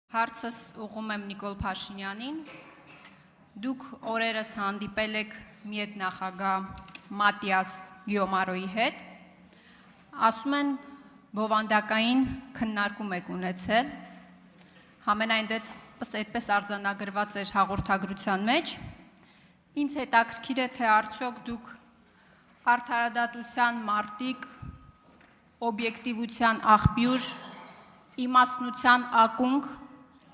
Հարցս ուղղում եմ Նիկոլ Փաշինյանին։ Դուք օրերս հանդիպել եք մի հետ նախագահ Մատիաս Գյոմարոյի հետ։ Ասում են բովանդակային քննարկում եք ունեցել։ Համենայն դեպս այդպես արձանագրված էր հաղորդագրության մեջ։ Ինձ հետաքրքիր է, թե արդյոք դուք արդարադատության մարտիկ, օբյեկտիվության աղբյուր, իմաստնության ակունք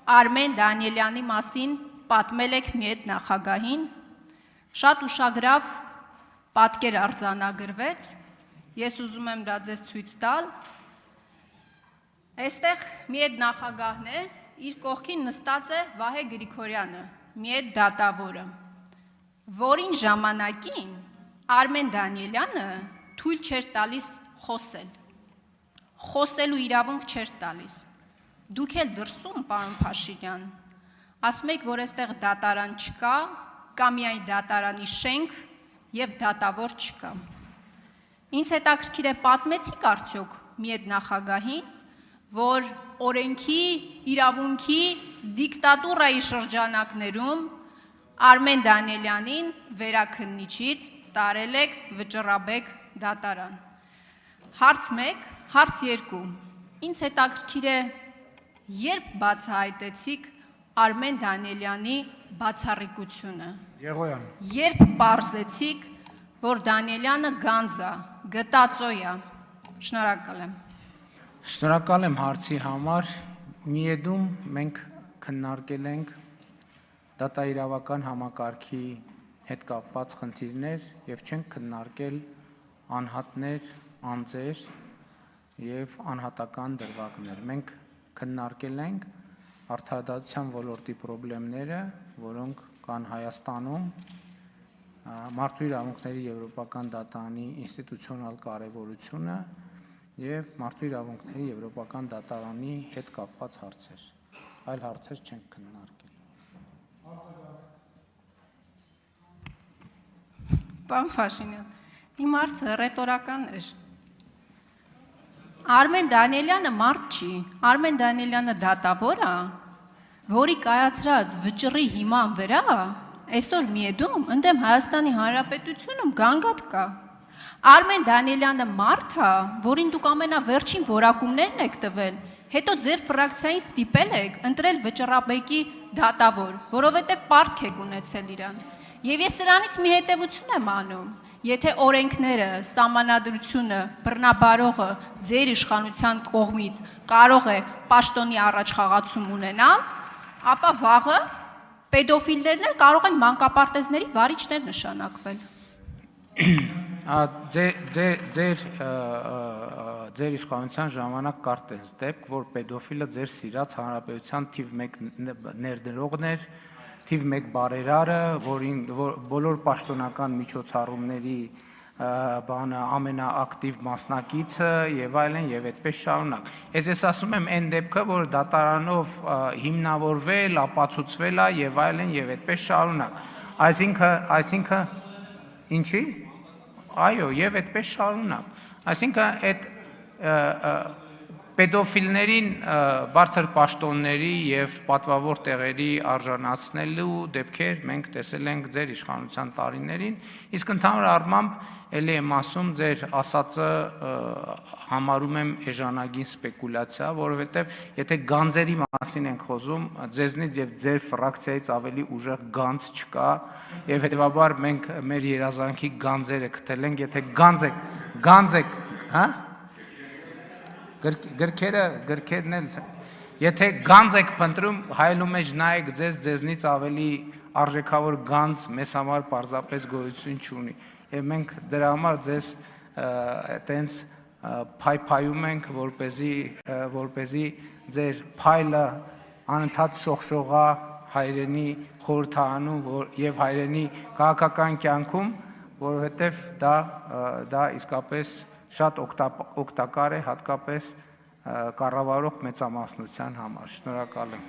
Արմեն Դանիելյանի մասին պատմել եք մի հետ նախագահին, շատ ուշագրավ պատկեր արձանագրվեց, ես ուզում եմ դա ձեզ ցույց տալ, այստեղ մի հետ նախագահն է, իր կողքին նստած է Վահե Գրիգորյանը, մի հետ դատավորը, որին ժամանակին Արմեն Դանիելյանը թույլ չէր տալիս խոսել, խոսելու իրավունք չէր տալիս, դուք էլ դրսում, պարոն Փաշինյան, ասում եք, որ այստեղ դատարան չկա, կա միայն դատարանի շենք և դատավոր չկա։ Ինձ հետաքրքիր է պատմեցիք արդյոք մի հետ նախագահին, որ օրենքի, իրավունքի, դիկտատուրայի շրջանակներում Արմեն Դանիելյանին վերաքննիչից տարել եք վճռաբեկ դատարան։ Հարց 1, հարց 2, ինձ հետաքրքիր է երբ բացահայտեցիք Արմեն Դանիելյանի բացառիկությունը, երբ պարզեցիք, որ Դանիելյանը գանձ է, գտածոյ է, շնորհակալ եմ։ Շնորհակալ եմ հարցի համար, միեդում մենք քննարկել ենք դատաիրավական համակարգի հետ կապված խնդիրներ և չենք քննարկել անհատներ, անձեր և անհատական դրվագներ, մենք քննարկել ենք արդարադատության ոլորտի խնդիրները, որոնք կան Հայաստանում, մարդու իրավունքների եվրոպական դատարանի ինստիտուցիոնալ կարևորությունը և մարդու իրավունքների եվրոպական դատարանի հետ կապված հարցեր, այլ հարցեր չենք քննարկել։ Պարոն Փաշինյան, իմ հարցը ռետորական էր։ Արմեն Դանիելյանը մարդ չի, Արմեն Դանիելյանը դատավոր է, որի կայացրած վճռի հիման վրա այսօր միեդում ընդդեմ Հայաստանի Հանրապետությունում գանգատ կա։ Արմեն Դանիելյանը մարդ է, որին դուք ամենավերջին որակումներն եք տվել, հետո ձեր ֆրակցիային ստիպել եք ընտրել վճռաբեկի դատավոր, որովհետև պարտք եք ունեցել իրան։ Եվ ես սրանից մի հետևություն եմ անում, եթե օրենքները, սահմանադրությունը, բռնաբարողը ձեր իշխանության կողմից կարող է պաշտոնի առաջխաղացում ունենալ, ապա վաղը պեդոֆիլներն էլ կարող են մանկապարտեզների վարիչներ նշանակվել։ Ձեր իշխանության ժամանակ կար տես դեպք, որ պեդոֆիլը ձեր սիրած հանրապետության թիվ 1 ներդրողն էր, թիվ 1 բարերարը, որին բոլոր պաշտոնական միջոցառումների ամենաակտիվ մասնակիցը և այլն և այդպես շարունակ։ Ես ասում եմ այն դեպքը, որ դատարանով հիմնավորվել, ապացուցվել է և այլն և այդպես շարունակ։ Այսինքն, ինչի՞։ Այո, և այդպես շարունակ։ Այսինքն, այդ պեդոֆիլներին բարձր պաշտոնների և պատվավոր տեղերի արժանացնելու դեպքեր մենք տեսել ենք ձեր իշխանության տարիներին, իսկ ընդհանուր առմամբ էլի եմ ասում, ձեր ասածը համարում եմ էժանագին սպեկուլյացիա, որովհետև եթե գանձերի մասին ենք խոսում, ձեզնից և ձեր ֆրակցիայից ավելի ուժեղ գանձ չկա, և հետևաբար մենք մեր երազանքի գանձերը գտել ենք, եթե գանձ եք, գրքերն էլ, եթե գանձ եք փնտրում, հայելու մեջ նայեք ձեզնից ավելի արժեքավոր գանձ մեզ համար պարզապես գոյություն չունի, և մենք դրա համար ձեզ տենց փայփայում ենք, որպեսզի ձեր փայլը անընդհատ շողշողա հայրենի խորհրդարանում և հայրենի քաղաքական կյանքում, որովհետև դա իսկապես շատ օգտակար է, հատկապես կառավարող մեծամասնության համար։ Շնորհակալ եմ։